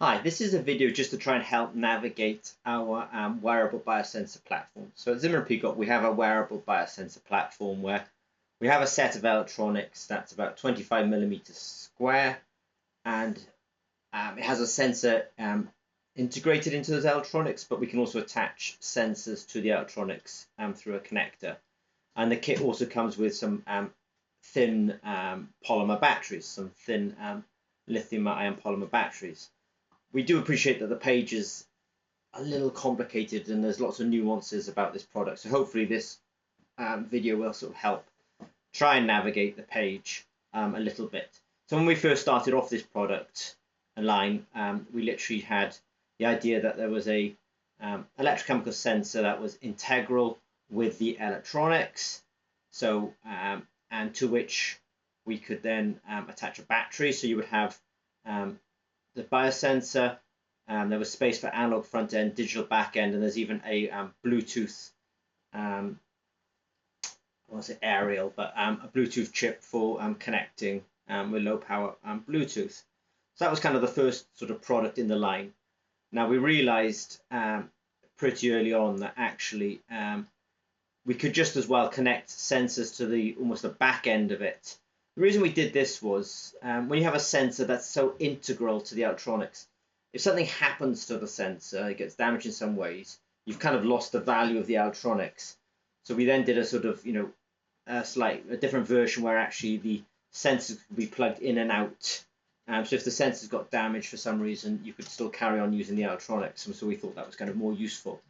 Hi, this is a video just to try and help navigate our wearable biosensor platform. So at Zimmer Peacock, we have a wearable biosensor platform where we have a set of electronics that's about 25 millimeters square, and it has a sensor integrated into those electronics, but we can also attach sensors to the electronics through a connector. And the kit also comes with some thin polymer batteries, some thin lithium-ion polymer batteries. We do appreciate that the page is a little complicated and there's lots of nuances about this product. So hopefully this video will sort of help try and navigate the page a little bit. So when we first started off this product line, we literally had the idea that there was a electrochemical sensor that was integral with the electronics. So and to which we could then attach a battery. So you would have the biosensor, there was space for analog front end, digital back end, and there's even a Bluetooth, I won't say aerial, but a Bluetooth chip for connecting with low power Bluetooth. So that was kind of the first sort of product in the line. Now we realized pretty early on that actually we could just as well connect sensors to the almost the back end of it. The reason we did this was when you have a sensor that's so integral to the electronics, if something happens to the sensor, it gets damaged in some ways, you've kind of lost the value of the electronics. So we then did a sort of, a different version where actually the sensors could be plugged in and out. So if the sensors got damaged for some reason, you could still carry on using the electronics. And so we thought that was kind of more useful.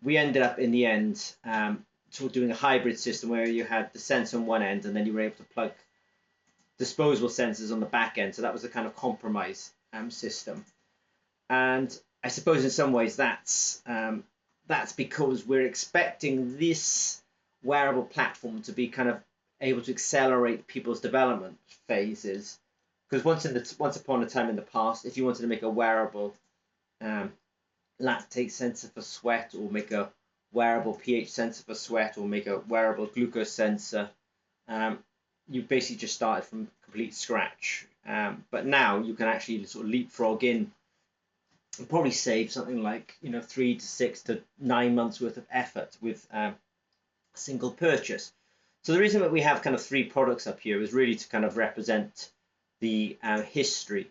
We ended up in the end sort of doing a hybrid system where you had the sensor on one end and then you were able to plug disposable sensors on the back end. So that was a kind of compromise system. And I suppose in some ways that's because we're expecting this wearable platform to be kind of able to accelerate people's development phases. Because once upon a time in the past, if you wanted to make a wearable lactate sensor for sweat, or make a wearable pH sensor for sweat, or make a wearable glucose sensor, you basically just started from complete scratch. But now you can actually sort of leapfrog in and probably save something like 3 to 6 to 9 months worth of effort with a single purchase. So the reason that we have kind of 3 products up here is really to kind of represent the history.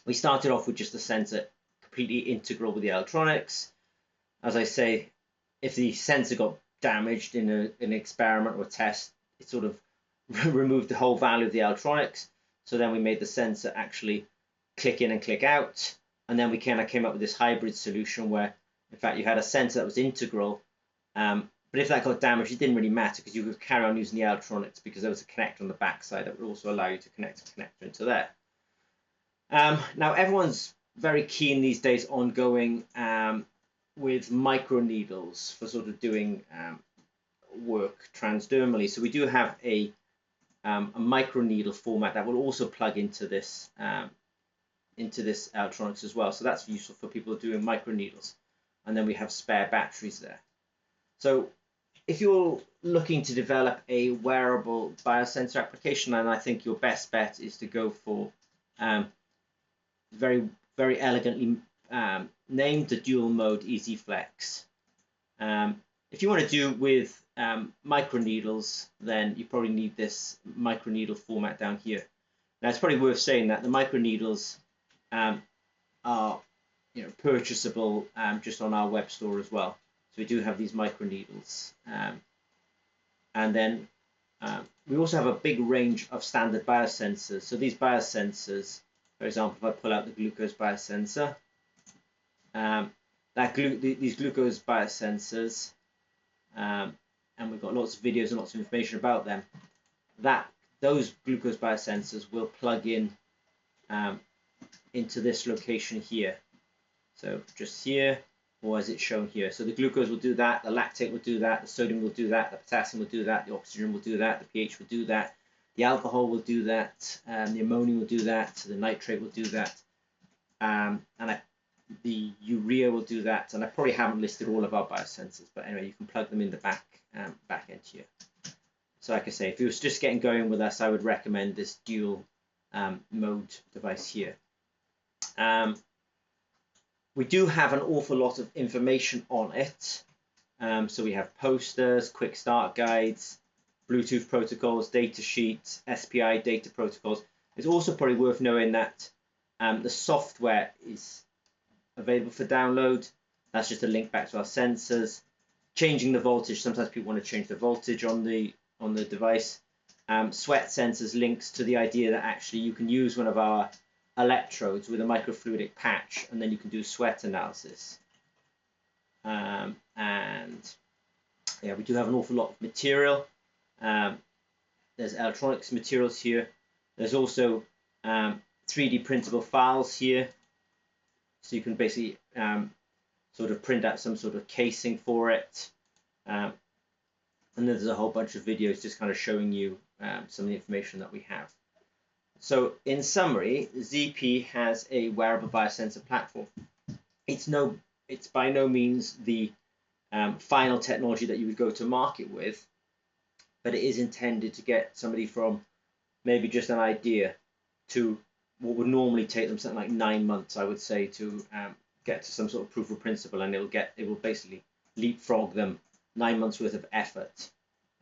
We started off with just a sensor completely integral with the electronics. As I say, if the sensor got damaged in an experiment or a test, it sort of removed the whole value of the electronics. So then we made the sensor actually click in and click out. And then we kind of came up with this hybrid solution where, in fact, you had a sensor that was integral. But if that got damaged, it didn't really matter because you could carry on using the electronics because there was a connector on the back side that would also allow you to connect a connector into there. Now, everyone's very keen these days on going with microneedles for sort of doing work transdermally. So we do have a microneedle format that will also plug into this electronics as well. So that's useful for people doing microneedles. And then we have spare batteries there. So if you're looking to develop a wearable biosensor application, and I think your best bet is to go for very, very elegantly named the dual mode Easy Flex. If you want to do with microneedles, then you probably need this microneedle format down here. Now it's probably worth saying that the microneedles are purchasable just on our web store as well. So we do have these microneedles, and then we also have a big range of standard biosensors. So these biosensors, for example, if I pull out the glucose biosensor, these glucose biosensors, and we've got lots of videos and lots of information about them. Those glucose biosensors will plug in into this location here. So just here, or as it's shown here. So the glucose will do that, the lactate will do that, the sodium will do that, the potassium will do that, the oxygen will do that, the pH will do that, the alcohol will do that, the ammonia will do that, the nitrate will do that, the urea will do that. And I probably haven't listed all of our biosensors, but anyway, you can plug them in the back end here. So like I say, if you was just getting going with us, I would recommend this dual mode device here. We do have an awful lot of information on it. So we have posters, quick start guides, Bluetooth protocols, data sheets, SPI data protocols. It's also probably worth knowing that the software is available for download. That's just a link back to our sensors. Changing the voltage. Sometimes people want to change the voltage on the device. Sweat sensors links to the idea that actually you can use one of our electrodes with a microfluidic patch, and then you can do sweat analysis. And yeah, we do have an awful lot of material. There's electronics materials here. There's also 3D printable files here, so you can basically sort of print out some sort of casing for it. And then there's a whole bunch of videos just kind of showing you some of the information that we have. So in summary, ZP has a wearable biosensor platform. It's by no means the final technology that you would go to market with, but it is intended to get somebody from maybe just an idea to what would normally take them something like 9 months, I would say, to get to some sort of proof of principle, and it will basically leapfrog them 9 months worth of effort.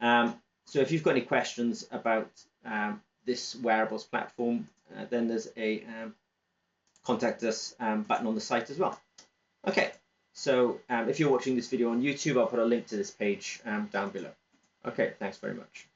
So if you've got any questions about this wearables platform, then there's a contact us button on the site as well. Okay, so if you're watching this video on YouTube, I'll put a link to this page down below. Okay, thanks very much.